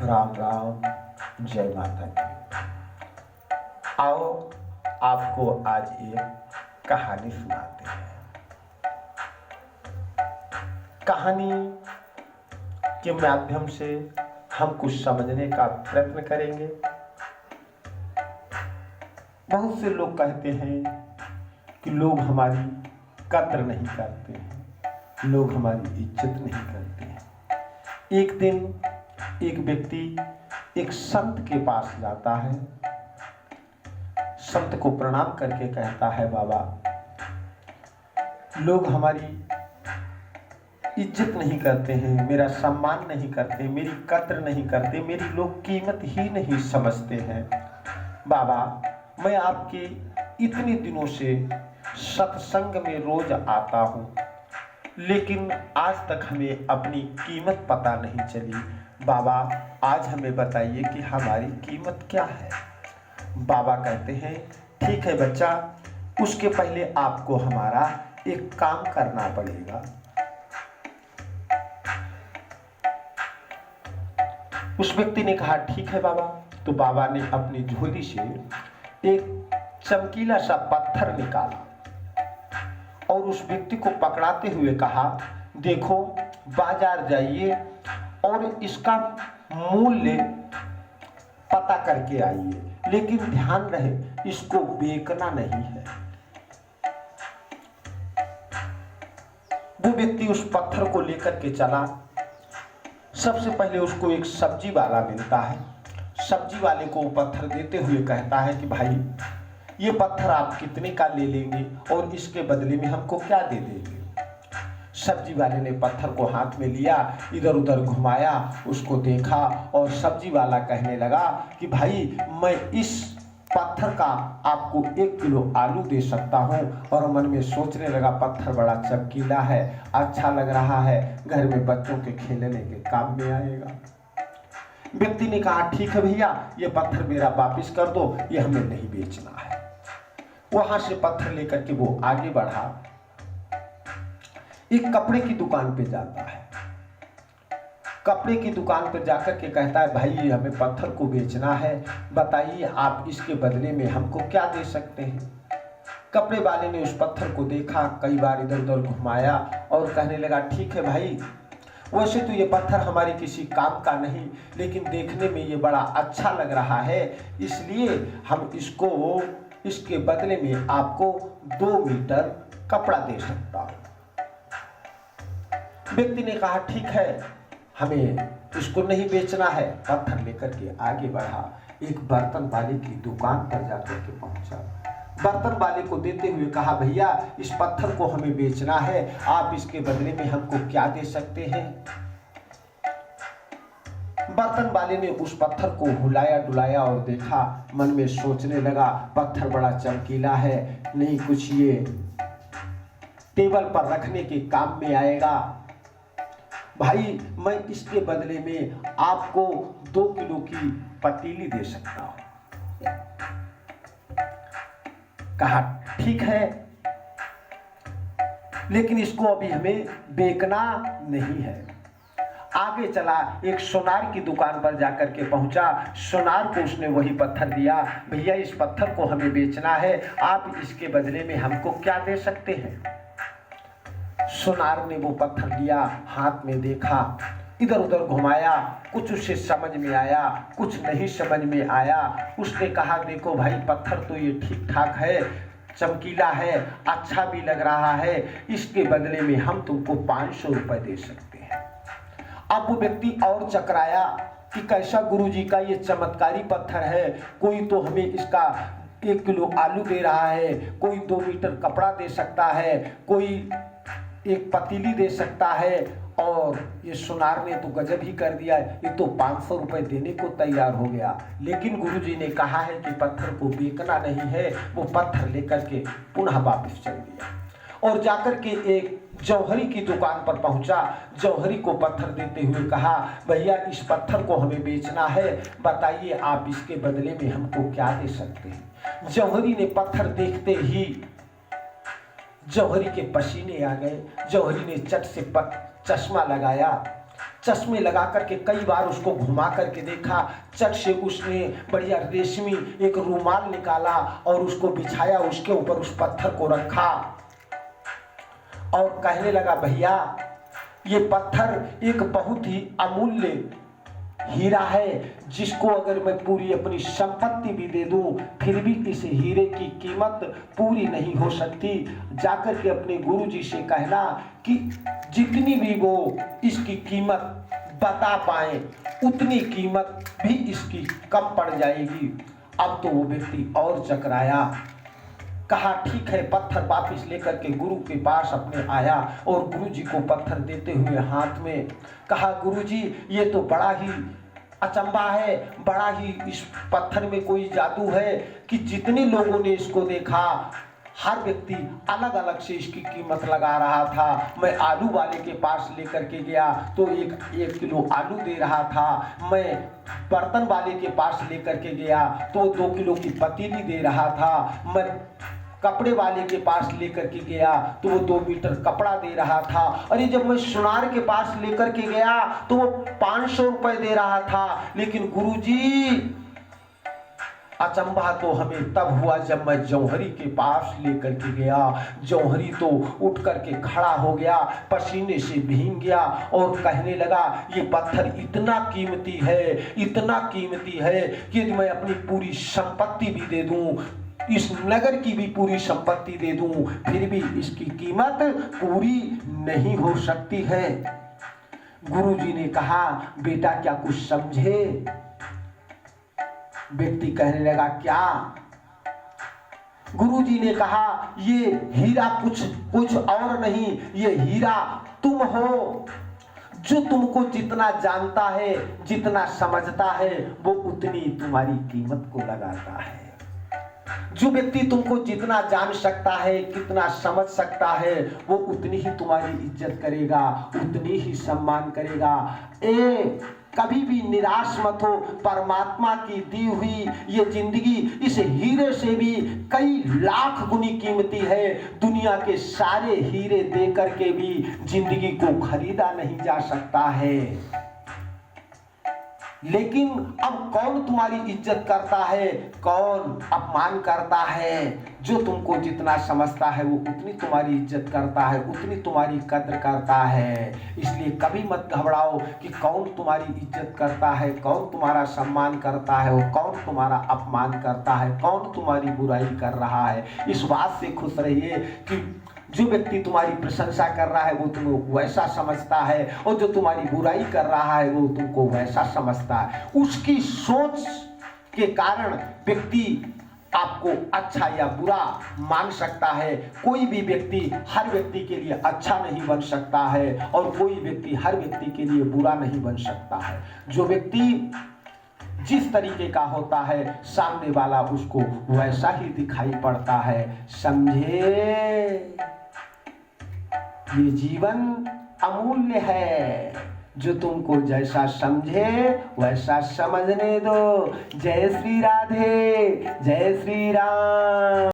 राम राम, जय माता की। आओ आपको आज एक कहानी सुनाते हैं। कहानी के माध्यम से हम कुछ समझने का प्रयत्न करेंगे। बहुत से लोग कहते हैं कि लोग हमारी कद्र नहीं करते हैं, लोग हमारी इज्जत नहीं करते हैं। एक दिन एक व्यक्ति एक संत के पास जाता है। संत को प्रणाम करके कहता है, बाबा, लोग हमारी इज्जत नहीं करते हैं, मेरा सम्मान नहीं करते, मेरी कद्र नहीं करते, मेरी लोग कीमत ही नहीं समझते हैं। बाबा, मैं आपके इतने दिनों से सत्संग में रोज आता हूँ, लेकिन आज तक हमें अपनी कीमत पता नहीं चली। बाबा, आज हमें बताइए कि हमारी कीमत क्या है। बाबा कहते हैं, ठीक है बच्चा, उसके पहले आपको हमारा एक काम करना पड़ेगा। उस व्यक्ति ने कहा, ठीक है बाबा। तो बाबा ने अपनी झोली से एक चमकीला सा पत्थर निकाला और उस व्यक्ति को पकड़ाते हुए कहा, देखो, बाजार जाइए और इसका मूल्य पता करके आइए, लेकिन ध्यान रहे इसको बेचना नहीं है। वो व्यक्ति उस पत्थर को लेकर के चला। सबसे पहले उसको एक सब्जी वाला मिलता है। सब्जी वाले को वो पत्थर देते हुए कहता है कि भाई, ये पत्थर आप कितने का ले लेंगे और इसके बदले में हमको क्या दे देंगे। सब्जी वाले ने पत्थर को हाथ में लिया, इधर उधर घुमाया, उसको देखा और सब्जी वाला कहने लगा कि भाई, मैं इस पत्थर का आपको 1 किलो आलू दे सकता हूँ। और मन में सोचने लगा, पत्थर बड़ा चमकीला है, अच्छा लग रहा है, घर में बच्चों के खेलने के काम में आएगा। व्यक्ति ने कहा, ठीक है भैया, ये पत्थर मेरा वापिस कर दो, ये हमें नहीं बेचना है। वहां से पत्थर लेकर के वो आगे बढ़ा। एक कपड़े की दुकान पे जाता है। कपड़े की दुकान पर जाकर के कहता है, भाई, ये हमें पत्थर को बेचना है, बताइए आप इसके बदले में हमको क्या दे सकते हैं। कपड़े वाले ने उस पत्थर को देखा, कई बार इधर उधर घुमाया और कहने लगा, ठीक है भाई, वैसे तो ये पत्थर हमारे किसी काम का नहीं, लेकिन देखने में ये बड़ा अच्छा लग रहा है, इसलिए हम इसके बदले में आपको 2 मीटर कपड़ा दे सकता हूं। व्यक्ति ने कहा, ठीक है, हमें इसको नहीं बेचना है। पत्थर लेकर के आगे बढ़ा। एक बर्तन वाले की दुकान पर जाकर के पहुंचा। बर्तन वाले को देते हुए कहा, भैया, इस पत्थर को हमें बेचना है, आप इसके बदले में हमको क्या दे सकते हैं। बर्तन वाले ने उस पत्थर को हिलाया डुलाया और देखा, मन में सोचने लगा, पत्थर बड़ा चमकीला है, नहीं कुछ ये टेबल पर रखने के काम में आएगा। भाई, मैं इसके बदले में आपको 2 किलो की पतीली दे सकता हूं। कहा, ठीक है, लेकिन इसको अभी हमें बेचना नहीं है। आगे चला, एक सोनार की दुकान पर जाकर के पहुंचा। सोनार को उसने वही पत्थर दिया, भैया, इस पत्थर को हमें बेचना है, आप इसके बदले में हमको क्या दे सकते हैं। सोनार ने वो पत्थर लिया, हाथ में देखा, इधर उधर घुमाया, कुछ उसे समझ में आया, कुछ नहीं समझ में आया। उसने कहा, देखो भाई, पत्थर तो ये ठीक ठाक है, चमकीला है, अच्छा भी लग रहा है, इसके बदले में हम तुमको 500 रुपए दे सकते हैं। अब वो व्यक्ति और चकराया कि कैसा गुरुजी का ये चमत्कारी पत्थर है, कोई तो हमें इसका 1 किलो आलू दे रहा है, कोई 2 मीटर कपड़ा दे सकता है, कोई एक पतीली दे सकता है, और ये सोनार ने तो गजब ही कर दिया, ये तो 500 रुपए देने को तैयार हो गया। लेकिन गुरुजी ने कहा है कि पत्थर को बेचना नहीं है। वो पत्थर लेकर के पुनः वापस चल दिया और जाकर के एक जौहरी की दुकान पर पहुंचा। जौहरी को पत्थर देते हुए कहा, भैया, इस पत्थर को हमें बेचना है, बताइए आप इसके बदले में हमको क्या दे सकते हैं। जौहरी ने पत्थर देखते ही जौहरी के पसीने आ गए। जौहरी ने चट से चश्मा लगाया, चश्मे लगा करके कई बार उसको घुमा करके देखा। चट से उसने बढ़िया रेशमी एक रुमाल निकाला और उसको बिछाया, उसके ऊपर उस पत्थर को रखा और कहने लगा, भैया ये पत्थर एक बहुत ही अमूल्य हीरा है, जिसको अगर मैं पूरी अपनी संपत्ति भी दे दूं फिर भी इस हीरे की कीमत पूरी नहीं हो सकती। जाकर के अपने गुरुजी से कहना कि जितनी भी वो इसकी कीमत बता पाए उतनी कीमत भी इसकी कम पड़ जाएगी। अब तो वो व्यक्ति और चकराया, कहा ठीक है। पत्थर वापिस लेकर के गुरु के पास अपने आया और गुरुजी को पत्थर देते हुए हाथ में कहा, गुरुजी ये तो बड़ा ही अचंभा है, बड़ा ही इस पत्थर में कोई जादू है कि जितने लोगों ने इसको देखा हर व्यक्ति अलग अलग से इसकी कीमत लगा रहा था। मैं आलू वाले के पास लेकर के गया तो एक किलो आलू दे रहा था, मैं बर्तन वाले के पास लेकर के गया तो 2 किलो की पतीली दे रहा था, मैं कपड़े वाले के पास लेकर के गया तो वो 2 मीटर कपड़ा दे रहा था, अरे जब मैं सुनार के पास लेकर के गया तो वो 500 रुपए दे रहा था। लेकिन गुरुजी अचंभा तो हमें तब हुआ जब मैं जौहरी के पास लेकर के गया। जौहरी तो उठ करके खड़ा हो गया, पसीने से भीग गया और कहने लगा, ये पत्थर इतना कीमती है, इतना कीमती है कि यदि मैं अपनी पूरी संपत्ति भी दे दूं, इस नगर की भी पूरी संपत्ति दे दूं, फिर भी इसकी कीमत पूरी नहीं हो सकती है। गुरुजी ने कहा, बेटा क्या कुछ समझे? व्यक्ति कहने लगा, क्या? गुरुजी ने कहा, ये हीरा कुछ और नहीं, ये हीरा तुम हो। जो तुमको जितना जानता है, जितना समझता है, वो उतनी तुम्हारी कीमत को लगाता है। जो व्यक्ति तुमको जितना जान सकता है, कितना समझ सकता है, वो उतनी ही तुम्हारी इज्जत करेगा, उतनी ही सम्मान करेगा। कभी भी निराश मत हो। परमात्मा की दी हुई ये जिंदगी इस हीरे से भी कई लाख गुनी कीमती है। दुनिया के सारे हीरे दे करके भी जिंदगी को खरीदा नहीं जा सकता है। लेकिन अब कौन तुम्हारी इज्जत करता है, कौन अपमान करता है? जो तुमको जितना समझता है वो उतनी तुम्हारी इज्जत करता है, उतनी तुम्हारी कद्र करता है। इसलिए कभी मत घबराओ कि कौन तुम्हारी इज्जत करता है, कौन तुम्हारा सम्मान करता है और कौन तुम्हारा अपमान करता है, कौन तुम्हारी बुराई कर रहा है। इस बात से खुश रहिए कि जो व्यक्ति तुम्हारी प्रशंसा कर रहा है वो तुम्हें वैसा समझता है और जो तुम्हारी बुराई कर रहा है वो तुमको वैसा समझता है। उसकी सोच के कारण व्यक्ति आपको अच्छा या बुरा मान सकता है। कोई भी व्यक्ति हर व्यक्ति के लिए अच्छा नहीं बन सकता है और कोई व्यक्ति हर व्यक्ति के लिए बुरा नहीं बन सकता है। जो व्यक्ति जिस तरीके का होता है सामने वाला उसको वैसा ही दिखाई पड़ता है। समझे? ये जीवन अमूल्य है, जो तुमको जैसा समझे वैसा समझने दो। जय श्री राधे, जय श्री राम।